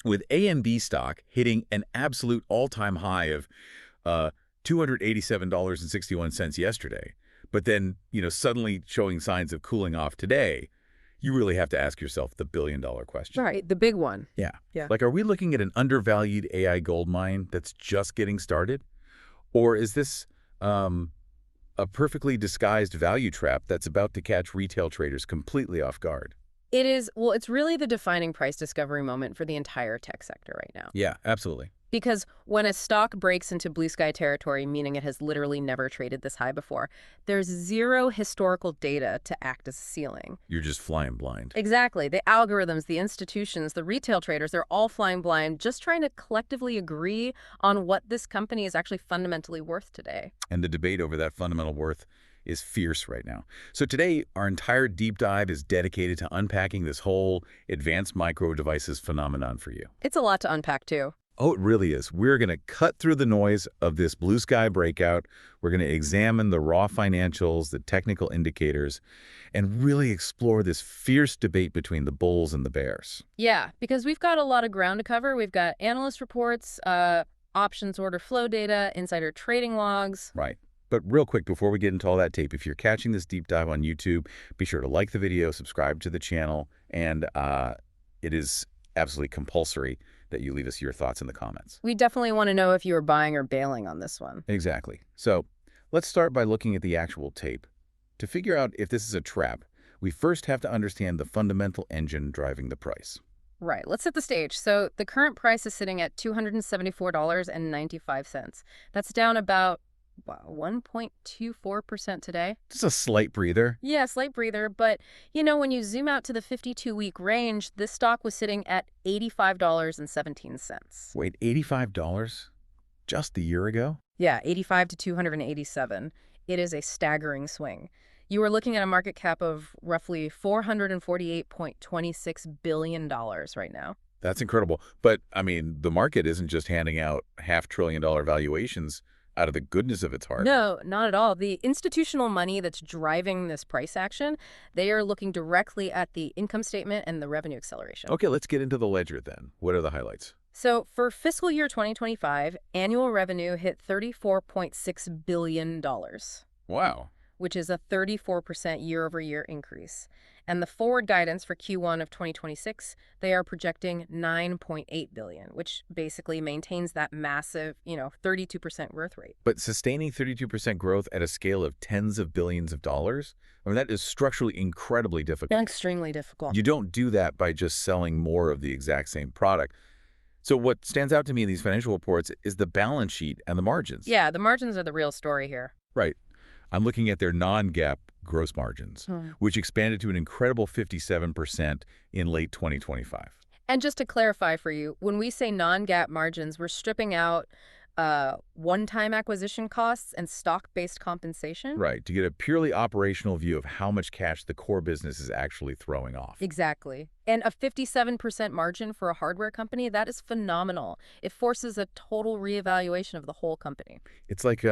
with AMD stock hitting an absolute all-time high of $287.61 yesterday, but then, suddenly showing signs of cooling off today, you really have to ask yourself the billion-dollar question. Right, the big one. Yeah. Yeah. Like, are we looking at an undervalued AI gold mine that's just getting started? Or is this a perfectly disguised value trap that's about to catch retail traders completely off guard? It is, well, it's really the defining price discovery moment for the entire tech sector right now. Yeah, absolutely. Because when a stock breaks into blue sky territory, meaning it has literally never traded this high before, there's zero historical data to act as a ceiling. You're just flying blind. Exactly. The algorithms, the institutions, the retail traders, they're all flying blind, just trying to collectively agree on what this company is actually fundamentally worth today. And the debate over that fundamental worth is fierce right now. So today, our entire deep dive is dedicated to unpacking this whole advanced micro devices phenomenon for you. It's a lot to unpack, too. Oh, it really is. We're going to cut through the noise of this blue sky breakout. We're going to examine the raw financials, the technical indicators, and really explore this fierce debate between the bulls and the bears. Yeah, because we've got a lot of ground to cover. We've got analyst reports, options order flow data, insider trading logs. Right. But real quick, before we get into all that tape, if you're catching this deep dive on YouTube, be sure to like the video, subscribe to the channel, and it is absolutely compulsory that you leave us your thoughts in the comments. We definitely want to know if you are buying or bailing on this one. Exactly. So let's start by looking at the actual tape. To figure out if this is a trap, we first have to understand the fundamental engine driving the price. Right. Let's set the stage. So the current price is sitting at $274.95. That's down about 1.24% today. Just a slight breather. Yeah, slight breather. But, when you zoom out to the 52-week range, this stock was sitting at $85.17. Wait, $85? Just a year ago? Yeah, 85 to 287. It is a staggering swing. You are looking at a market cap of roughly $448.26 billion right now. That's incredible. But, the market isn't just handing out half-trillion-dollar valuations out of the goodness of its heart. No, not at all. The institutional money that's driving this price action, they are looking directly at the income statement and the revenue acceleration. Okay, let's get into the ledger then. What are the highlights? So for fiscal year 2025, annual revenue hit $34.6 billion. Wow. Which is a 34% year-over-year increase. And the forward guidance for Q1 of 2026, they are projecting $9.8 billion, which basically maintains that massive, 32% growth rate. But sustaining 32% growth at a scale of tens of billions of dollars, that is structurally incredibly difficult. Extremely difficult. You don't do that by just selling more of the exact same product. So what stands out to me in these financial reports is the balance sheet and the margins. Yeah, the margins are the real story here. Right. I'm looking at their non-GAAP gross margins, which expanded to an incredible 57% in late 2025. And just to clarify for you, when we say non-GAAP margins, we're stripping out one-time acquisition costs and stock-based compensation. Right, to get a purely operational view of how much cash the core business is actually throwing off. Exactly. And a 57% margin for a hardware company, that is phenomenal. It forces a total reevaluation of the whole company. It's like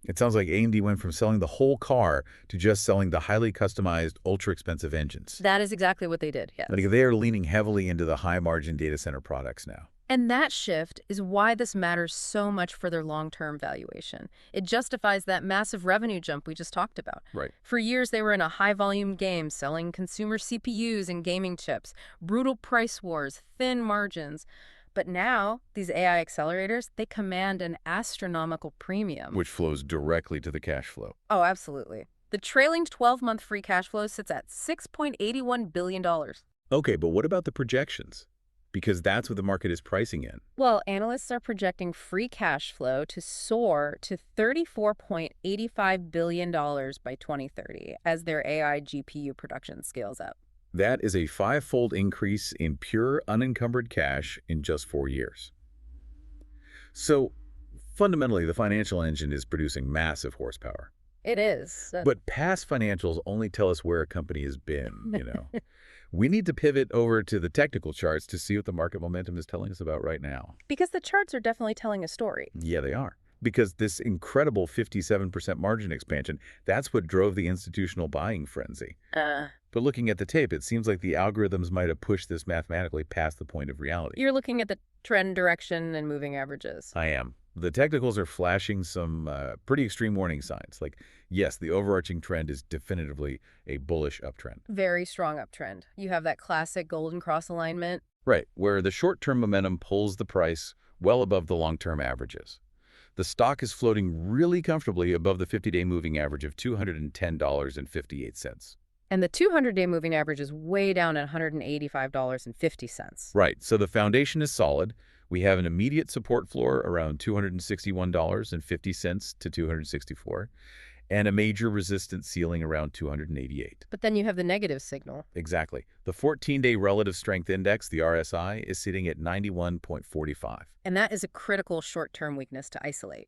it sounds like AMD went from selling the whole car to just selling the highly customized, ultra-expensive engines. That is exactly what they did, yes. Like they are leaning heavily into the high-margin data center products now. And that shift is why this matters so much for their long-term valuation. It justifies that massive revenue jump we just talked about. Right. For years, they were in a high-volume game selling consumer CPUs and gaming chips, brutal price wars, thin margins. But now, these AI accelerators, they command an astronomical premium. Which flows directly to the cash flow. Oh, absolutely. The trailing 12-month free cash flow sits at $6.81 billion. Okay, but what about the projections? Because that's what the market is pricing in. Well, analysts are projecting free cash flow to soar to $34.85 billion by 2030 as their AI GPU production scales up. That is a 5-fold increase in pure unencumbered cash in just 4 years. So, fundamentally, the financial engine is producing massive horsepower. It is. But past financials only tell us where a company has been, We need to pivot over to the technical charts to see what the market momentum is telling us about right now. Because the charts are definitely telling a story. Yeah, they are. because this incredible 57% margin expansion, that's what drove the institutional buying frenzy. Uh, But looking at the tape, it seems like the algorithms might have pushed this mathematically past the point of reality. you're looking at the trend direction and moving averages. I am. The technicals are flashing some pretty extreme warning signs. Like, yes, the overarching trend is definitively a bullish uptrend. Very strong uptrend. You have that classic golden cross alignment. Right, where the short-term momentum pulls the price well above the long-term averages. The stock is floating really comfortably above the 50-day moving average of $210.58. And the 200-day moving average is way down at $185.50. Right, so the foundation is solid. We have an immediate support floor around $261.50 to $264, and a major resistance ceiling around $288. But then you have the negative signal. Exactly. The 14-day relative strength index, the RSI, is sitting at 91.45. And that is a critical short-term weakness to isolate.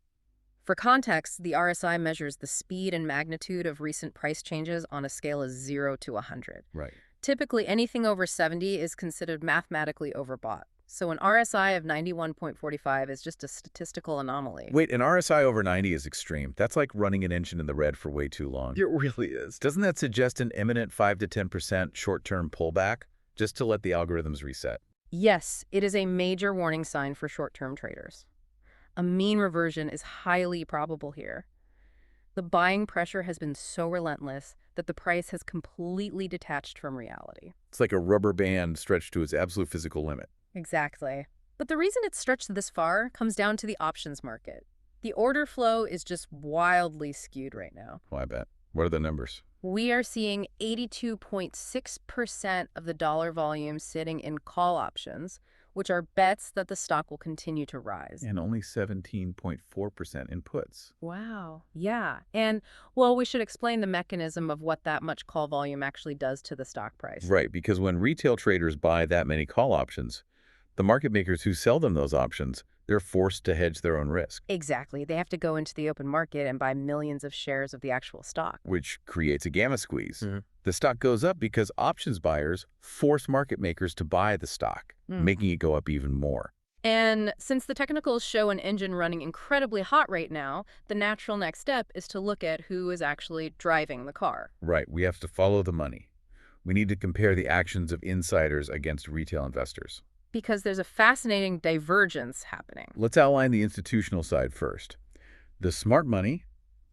For context, the RSI measures the speed and magnitude of recent price changes on a scale of 0 to 100. Right. Typically, anything over 70 is considered mathematically overbought. So an RSI of 91.45 is just a statistical anomaly. Wait, an RSI over 90 is extreme. That's like running an engine in the red for way too long. It really is. Doesn't that suggest an imminent 5 to 10% short-term pullback, just to let the algorithms reset? Yes, it is a major warning sign for short-term traders. A mean reversion is highly probable here. The buying pressure has been so relentless that the price has completely detached from reality. It's like a rubber band stretched to its absolute physical limit. Exactly. But the reason it's stretched this far comes down to the options market. The order flow is just wildly skewed right now. Oh, I bet. What are the numbers? We are seeing 82.6% of the dollar volume sitting in call options, which are bets that the stock will continue to rise. And only 17.4% in puts. Wow. Yeah. And, well, we should explain the mechanism of what that much call volume actually does to the stock price. Right, because when retail traders buy that many call options, the market makers who sell them those options, they're forced to hedge their own risk, Exactly. They have to go into the open market and buy millions of shares of the actual stock. which creates a gamma squeeze. The stock goes up because options buyers force market makers to buy the stock, making it go up even more. And since the technicals show an engine running incredibly hot right now, the natural next step is to look at who is actually driving the car. Right, we have to follow the money. We need to compare the actions of insiders against retail investors. Because there's a fascinating divergence happening. Let's outline the institutional side first. The smart money,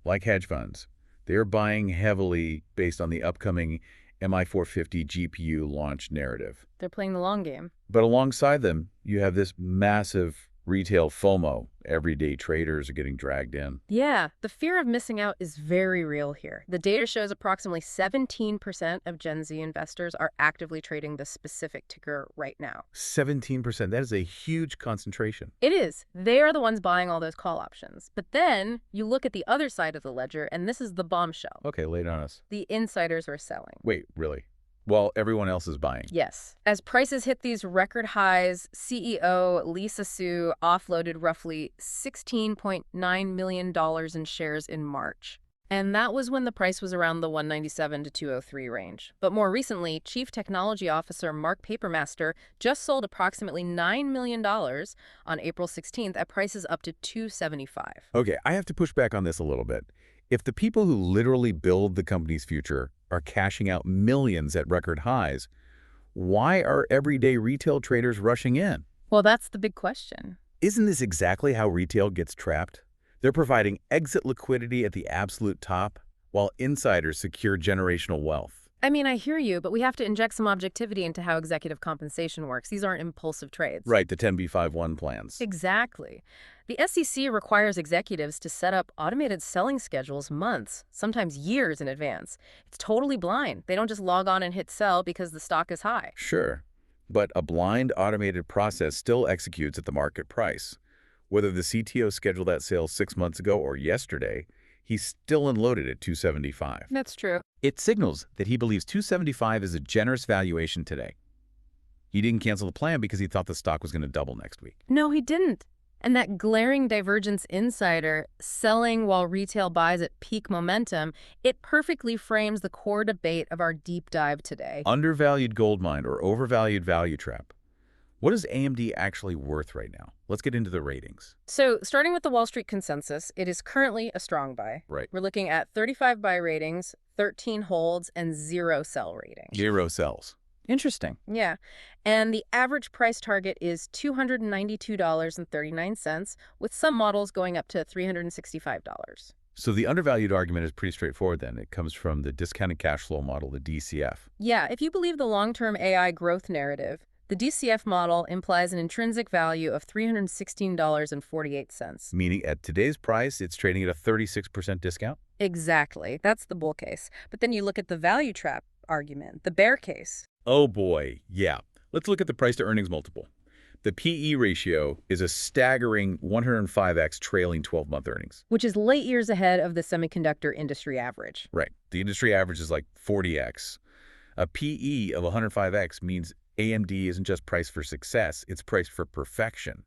like hedge funds, they're buying heavily based on the upcoming MI450 GPU launch narrative. They're playing the long game. But alongside them, you have this massive retail FOMO. Everyday traders are getting dragged in. Yeah, the fear of missing out is very real here. The data shows approximately 17% of Gen Z investors are actively trading the specific ticker right now. 17%, that is a huge concentration. It is. They are the ones buying all those call options. But then you look at the other side of the ledger, and this is the bombshell. Okay, lay it on us. The insiders are selling. Wait, really? While everyone else is buying. Yes. As prices hit these record highs, CEO Lisa Su offloaded roughly $16.9 million in shares in March. And that was when the price was around the 197 to 203 range. But more recently, Chief Technology Officer Mark Papermaster just sold approximately $9 million on April 16th at prices up to 275. Okay, I have to push back on this a little bit. If the people who literally build the company's future are cashing out millions at record highs, why are everyday retail traders rushing in? Well, that's the big question. Isn't this exactly how retail gets trapped? They're providing exit liquidity at the absolute top, while insiders secure generational wealth. I mean, I hear you, but we have to inject some objectivity into how executive compensation works. These aren't impulsive trades. Right, the 10b5-1 plans. Exactly. The SEC requires executives to set up automated selling schedules months, sometimes years in advance. It's totally blind. They don't just log on and hit sell because the stock is high. Sure, but a blind automated process still executes at the market price. Whether the CTO scheduled that sale 6 months ago or yesterday, he's still unloaded at 275. That's true. It signals that he believes 275 is a generous valuation today. He didn't cancel the plan because he thought the stock was going to double next week. No, he didn't. And that glaring divergence insider, selling while retail buys at peak momentum, it perfectly frames the core debate of our deep dive today. Undervalued gold mine or overvalued value trap. What is AMD actually worth right now? Let's get into the ratings. So, starting with the Wall Street consensus, it is currently a strong buy. Right. We're looking at 35 buy ratings, 13 holds, and 0 sell rating. Zero sells. Interesting. Yeah. And the average price target is $292.39, with some models going up to $365. So the undervalued argument is pretty straightforward then. It comes from the discounted cash flow model, the DCF. Yeah, if you believe the long-term AI growth narrative, the DCF model implies an intrinsic value of $316.48. Meaning at today's price, it's trading at a 36% discount? Exactly. That's the bull case. But then you look at the value trap argument, the bear case. Oh boy, yeah. Let's look at the price to earnings multiple. The PE ratio is a staggering 105x trailing 12-month earnings. Which is light years ahead of the semiconductor industry average. Right. The industry average is like 40x. A PE of 105x means AMD isn't just priced for success, it's priced for perfection.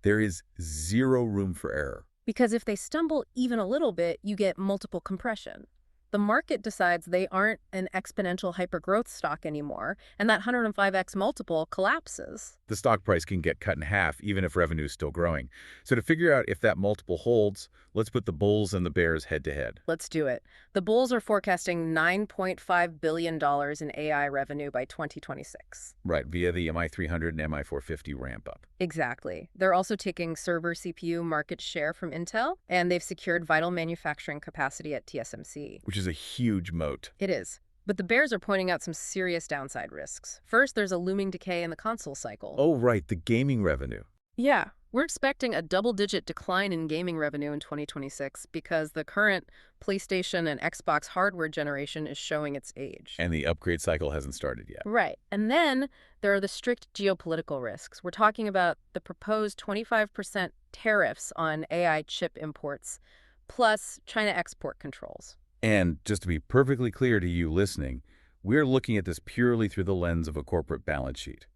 There is zero room for error. Because if they stumble even a little bit, you get multiple compression. The market decides they aren't an exponential hypergrowth stock anymore, and that 105x multiple collapses. The stock price can get cut in half even if revenue is still growing. So to figure out if that multiple holds, let's put the bulls and the bears head to head. Let's do it. The bulls are forecasting $9.5 billion in AI revenue by 2026. Right, via the MI300 and MI450 ramp up. Exactly. They're also taking server CPU market share from Intel, and they've secured vital manufacturing capacity at TSMC. Which is a huge moat. It is. But the bears are pointing out some serious downside risks. First, there's a looming decay in the console cycle. Oh, right, the gaming revenue. Yeah, we're expecting a double-digit decline in gaming revenue in 2026 because the current PlayStation and Xbox hardware generation is showing its age. And the upgrade cycle hasn't started yet. Right. And then there are the strict geopolitical risks. We're talking about the proposed 25% tariffs on AI chip imports, plus China export controls. And just to be perfectly clear to you listening, we're looking at this purely through the lens of a corporate balance sheet.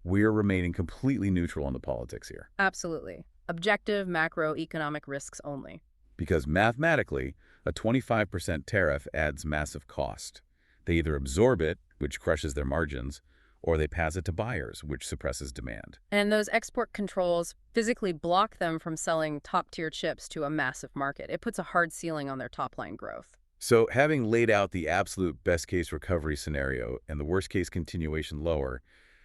We're remaining completely neutral on the politics here. Absolutely. Objective macroeconomic risks only. Because mathematically, a 25% tariff adds massive cost. They either absorb it, which crushes their margins, or they pass it to buyers, which suppresses demand. And those export controls physically block them from selling top-tier chips to a massive market. It puts a hard ceiling on their top-line growth. So having laid out the absolute best-case recovery scenario and the worst-case continuation lower,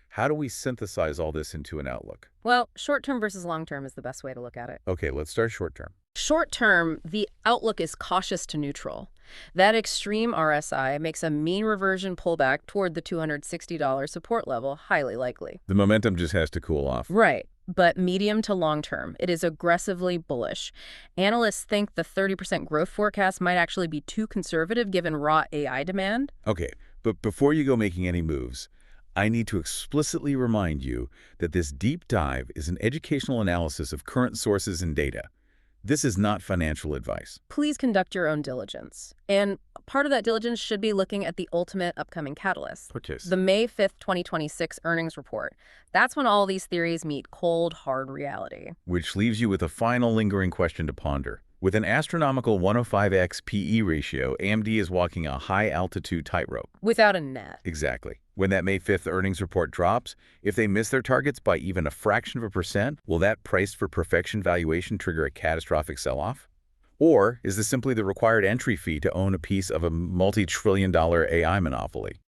how do we synthesize all this into an outlook? Well, short-term versus long-term is the best way to look at it. Okay, let's start short-term. Short-term, the outlook is cautious to neutral. That extreme RSI makes a mean reversion pullback toward the $260 support level highly likely. The momentum just has to cool off. Right. But medium to long term, it is aggressively bullish. Analysts think the 30% growth forecast might actually be too conservative given raw AI demand. Okay, but before you go making any moves, I need to explicitly remind you that this deep dive is an educational analysis of current sources and data. This is not financial advice. Please conduct your own diligence. And part of that diligence should be looking at the ultimate upcoming catalyst. The May 5th, 2026 earnings report. That's when all these theories meet cold, hard reality. Which leaves you with a final lingering question to ponder. With an astronomical 105x PE ratio, AMD is walking a high-altitude tightrope. Without a net. Exactly. When that May 5th earnings report drops, if they miss their targets by even a fraction of a percent, will that priced for perfection valuation trigger a catastrophic sell-off? Or is this simply the required entry fee to own a piece of a multi-trillion-dollar AI monopoly?